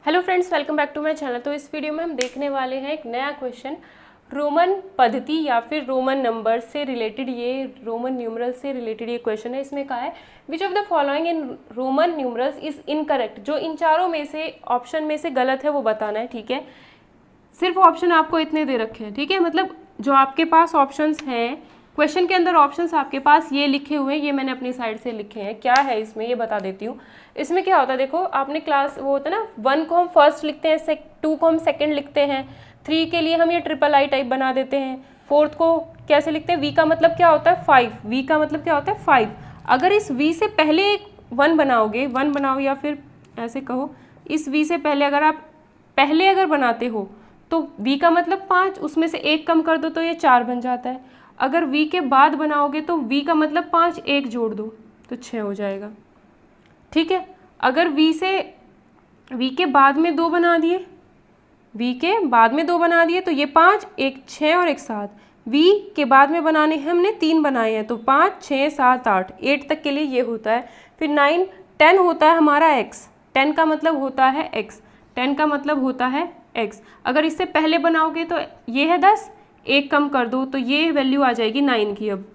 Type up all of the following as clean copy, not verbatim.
Hello friends, welcome back to my channel. तो इस video में हम देखने वाले हैं एक नया क्वेश्चन, रोमन पद्धति या फिर रोमन नंबर से रिलेटेड, ये रोमन न्यूमरल से रिलेटेड ये क्वेश्चन है। इसमें कहा है which of the following in Roman numerals is incorrect. जो इन चारों में से ऑप्शन में से गलत है वो बताना है, ठीक है। सिर्फ ऑप्शन आपको इतने दे रखे हैं, ठीक है। मतलब जो आपके पास ऑप्शंस हैं, क्वेश्चन के अंदर ऑप्शंस आपके पास ये लिखे हुए हैं, ये मैंने अपनी साइड से लिखे हैं। क्या है इसमें ये बता देती हूँ। इसमें क्या होता है, देखो आपने क्लास वो होता है ना, 1 को हम फर्स्ट लिखते हैं, 2 को हम सेकंड लिखते हैं, 3 के लिए हम ये ट्रिपल आई टाइप बना देते हैं, 4th को कैसे लिखते हैं, वी का मतलब क्या होता है 5, वी का मतलब क्या होता है 5। अगर इस वी से पहले एक 1 बनाओगे, 1 बनाओ या फिर ऐसे कहो, इस वी से पहले अगर आप अगर बनाते हो तो v का मतलब 5, उसमें से 1 कम कर दो तो ये 4 बन जाता है। अगर v के बाद बनाओगे तो v का मतलब 5, 1 जोड़ दो तो 6 हो जाएगा, ठीक है। अगर v के बाद में 2 बना दिए, v के बाद में 2 बना दिए तो ये 5, 1 6 और 1 7। v के बाद में बनाने हैं हमने 3 बनाए हैं तो 5 6 7 8, 8 तक के लिए ये होता है। फिर 9 10 होता है हमारा x, 10 का मतलब होता है x, 10 का मतलब होता है x। अगर इससे पहले बनाओगे तो ये है 10, 1 कम कर दो तो ये वैल्यू आ जाएगी 9 की अब,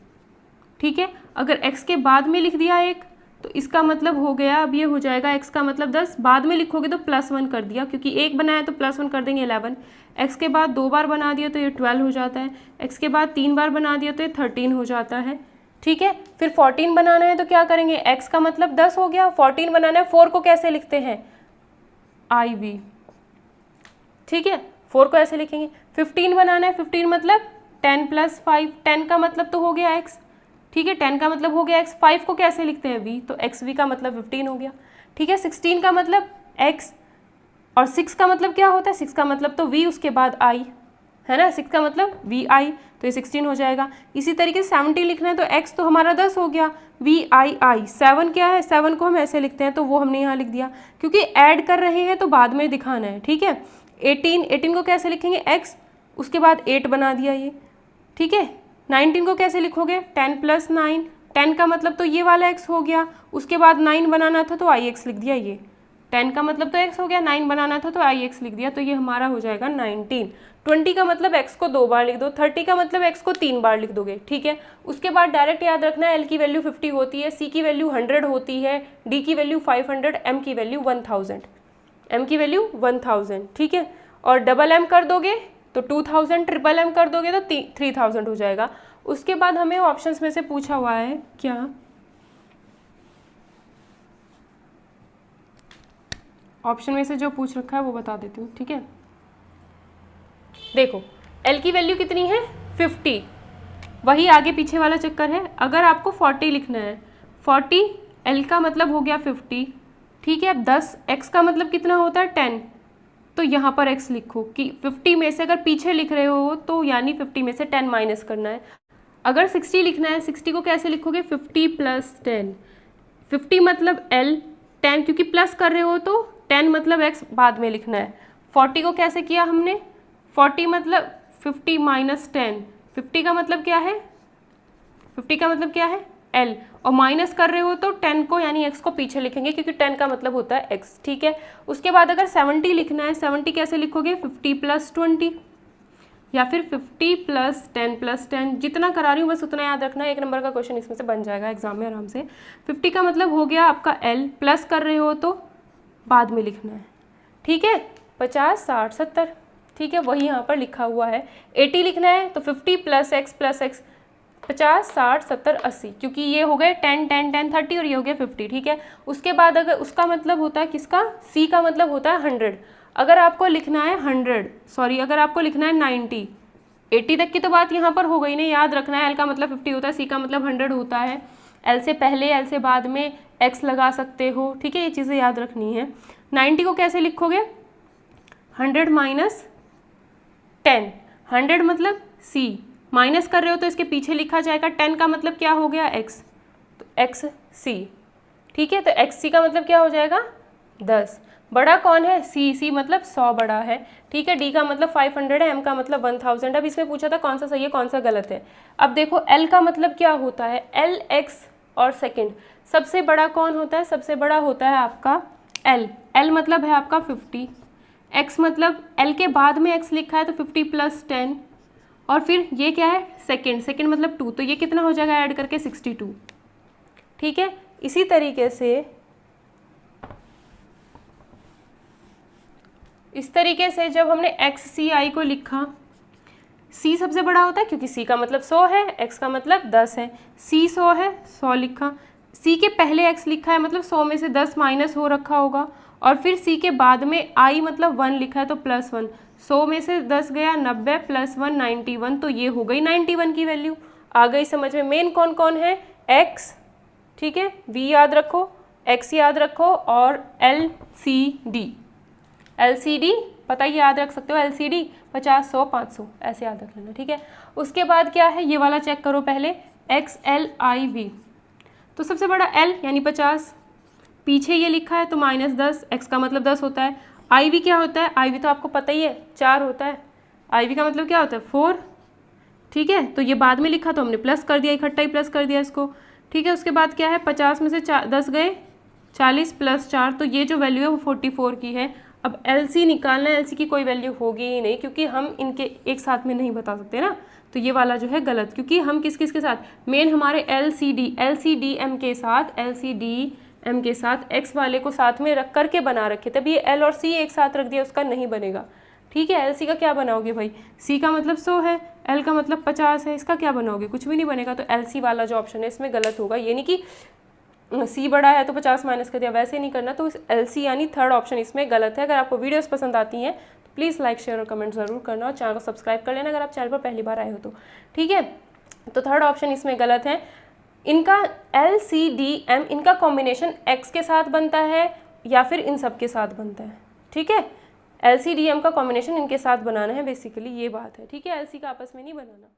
ठीक है। अगर x के बाद में लिख दिया 1 तो इसका मतलब हो गया, अब ये हो जाएगा x का मतलब 10, बाद में लिखोगे तो +1 कर दिया, क्योंकि 1 बनाया तो +1 कर देंगे 11। x के बाद 2 बार बना दिया तो ये 12 हो जाता है, x के बाद 3 बार बना दिया तो ये 13 हो जाता है, ठीक है। फिर 14 बनाना है तो क्या करेंगे, x का मतलब 10 हो गया, 14 बनाना है, 4 को कैसे लिखते हैं IV, ठीक है, 4 को ऐसे लिखेंगे। 15 बनाना है, 15 मतलब 10 + 5, 10 का मतलब तो हो गया x, ठीक है, 10 का मतलब हो गया x। 5 को कैसे लिखते हैं v, तो xv का मतलब 15 हो गया, ठीक है। 16 का मतलब x और 6 का मतलब क्या होता है, 6 का मतलब तो v उसके बाद i है ना, 6 का मतलब vi, तो ये 16 हो जाएगा। इसी तरीके से 70 लिखना है तो x तो हमारा 10 हो गया, VII। 7 क्या है, 7 को हम ऐसे लिखते हैं तो वो हमने यहाँ लिख दिया, क्योंकि ऐड कर रहे हैं तो बाद में दिखाना है, ठीक है। 18 को कैसे लिखेंगे x, उसके बाद 8 बना दिया ये, ठीक है। 19 को कैसे लिखोगे, 10 + 9, 10 का मतलब तो ये वाला x हो गया, उसके बाद 9 बनाना था तो ix लिख दिया, ये 10 का मतलब तो x हो गया, 9 बनाना था तो ix लिख दिया, तो ये हमारा हो जाएगा 19। 20 का मतलब x को 2 बार लिख दो, 30 का मतलब x को 3 बार लिख दोगे, ठीक है। उसके बाद डायरेक्ट याद रखना है l की वैल्यू 50 होती है, c की वैल्यू 100 होती है, d की वैल्यू 500, m की वैल्यू 1000, ठीक है। और डबल m कर दोगे तो 2000, ट्रिपल m कर दोगे तो 3000 हो जाएगा। उसके बाद हमें ऑप्शंस में से पूछा हुआ है क्या, ऑप्शन में से जो पूछ रखा है वो बता देती हूँ, ठीक है। देखो l की वैल्यू कितनी है 50, वही आगे पीछे वाला चक्कर है। अगर आपको 40 लिखना है, 40 l का मतलब हो गया 50, ठीक है। अब 10 x का मतलब कितना होता है 10, तो यहाँ पर x लिखो कि 50 में से अगर पीछे लिख रहे हो तो यानी 50 में से 10 माइनस करना है। अगर 60 लिखना है, 60 को कैसे लिखोगे, 50 + 10, 50 मतलब l, 10 क्योंकि प्लस कर रहे हो तो 10 मतलब x बाद में लिखना है। 40 को कैसे किया हमने, 40 मतलब 50 - 10, 50 का मतलब क्या है, 50 का मतलब क्या है l, और माइनस कर रहे हो तो 10 को यानी x को पीछे लिखेंगे क्योंकि 10 का मतलब होता है x, ठीक है। उसके बाद अगर 70 लिखना है, 70 कैसे लिखोगे, 50 + 20 या फिर 50 + 10 + 10, जितना करा रही हूँ बस उतना याद रखना है, 1 नंबर का क्वेश्चन इसमें से बन जाएगा एग्जाम में आराम से। 50 का मतलब हो गया आपका l, प्लस कर रहे हो तो बाद में लिखना है, ठीक है। 50 60 70, ठीक है, वही यहाँ पर लिखा हुआ है। 80 लिखना है तो 50 + x + x, 50 60 70 80, क्योंकि ये हो गए 10 10 10 30 और ये हो गया 50, ठीक है। उसके बाद अगर उसका मतलब होता है किसका, c का मतलब होता है 100। अगर आपको लिखना है अगर आपको लिखना है 90, 80 तक की तो बात यहाँ पर हो गई नहीं, याद रखना है l का मतलब 50 होता है, c का मतलब 100 होता है, l से पहले l से बाद में x लगा सकते हो, ठीक है, ये चीज़ें याद रखनी है। 90 को कैसे लिखोगे, 100 - 10, 100 मतलब c, माइनस कर रहे हो तो इसके पीछे लिखा जाएगा, 10 का मतलब क्या हो गया x, तो xc, ठीक है। तो xc का मतलब क्या हो जाएगा 10, बड़ा कौन है c मतलब 100 बड़ा है, ठीक है। d का मतलब 500 है, m का मतलब 1000। अब इसमें पूछा था कौन सा सही है कौन सा गलत है। अब देखो l का मतलब क्या होता है, l x और सेकंड, सबसे बड़ा कौन होता है, सबसे बड़ा होता है आपका l, L मतलब है आपका 50, X मतलब L के बाद में X लिखा है तो 50 + 10, और फिर ये क्या है सेकेंड, सेकेंड मतलब 2, तो ये कितना हो जाएगा ऐड करके 62। ठीक है, इसी तरीके से जब हमने XCI को लिखा, C सबसे बड़ा होता है क्योंकि C का मतलब 100 है, X का मतलब 10 है, C 100 है, 100 लिखा, C के पहले X लिखा है मतलब 100 में से 10 माइनस हो रखा होगा, और फिर C के बाद में I मतलब 1 लिखा है तो +1, 100 में से 10 गया 90 + 1 91, तो ये हो गई 91 की वैल्यू। आ गई समझ में। मेन कौन कौन है, X, ठीक है, V याद रखो, X याद रखो, और LCD पता ही याद रख सकते हो, LCD 50, 100, 500 ऐसे याद रख लेना। ठीक है, उसके बाद क्या है ये वाला चेक करो पहले, XLIV, तो सबसे बड़ा L यानी 50, पीछे ये लिखा है तो -10, X का मतलब 10 होता है, IV क्या होता है, IV तो आपको पता ही है 4 होता है, IV का मतलब क्या होता है 4। ठीक है, तो ये बाद में लिखा तो हमने प्लस कर दिया, इकट्ठा ही प्लस कर दिया इसको। ठीक है, उसके बाद क्या है 50 में से 10 गए 40 + 4, तो ये जो वैल्यू है वो 44 की है। अब LC निकालना है, LC की कोई वैल्यू होगी ही नहीं क्योंकि हम इनके एक साथ में नहीं बता सकते ना, तो ये वाला जो है गलत, क्योंकि हम किस किस के साथ, मेन हमारे LCDM के साथ X वाले को साथ में रख करके बना रखे थे। अभी ये L और C एक साथ रख दिया, उसका नहीं बनेगा। ठीक है, LC का क्या बनाओगे भाई, C का मतलब 100 है, L का मतलब 50 है, इसका क्या बनाओगे, कुछ भी नहीं बनेगा। तो LC वाला जो ऑप्शन है इसमें गलत होगा, ये नहीं कि C बड़ा है तो 50 माइनस कर दिया, वैसे नहीं करना। तो LC यानी थर्ड ऑप्शन इसमें गलत है। अगर आपको वीडियोस पसंद आती हैं तो प्लीज़ लाइक शेयर और कमेंट ज़रूर करना, और चैनल को सब्सक्राइब कर लेना अगर आप चैनल पर पहली बार आए हो तो। ठीक है, तो थर्ड ऑप्शन इसमें गलत है। इनका LCDM इनका कॉम्बिनेशन X के साथ बनता है या फिर इन सब के साथ बनता है। ठीक है, LCDM का कॉम्बिनेशन इनके साथ बनाना है, बेसिकली ये बात है। ठीक है, LC का आपस में नहीं बनाना।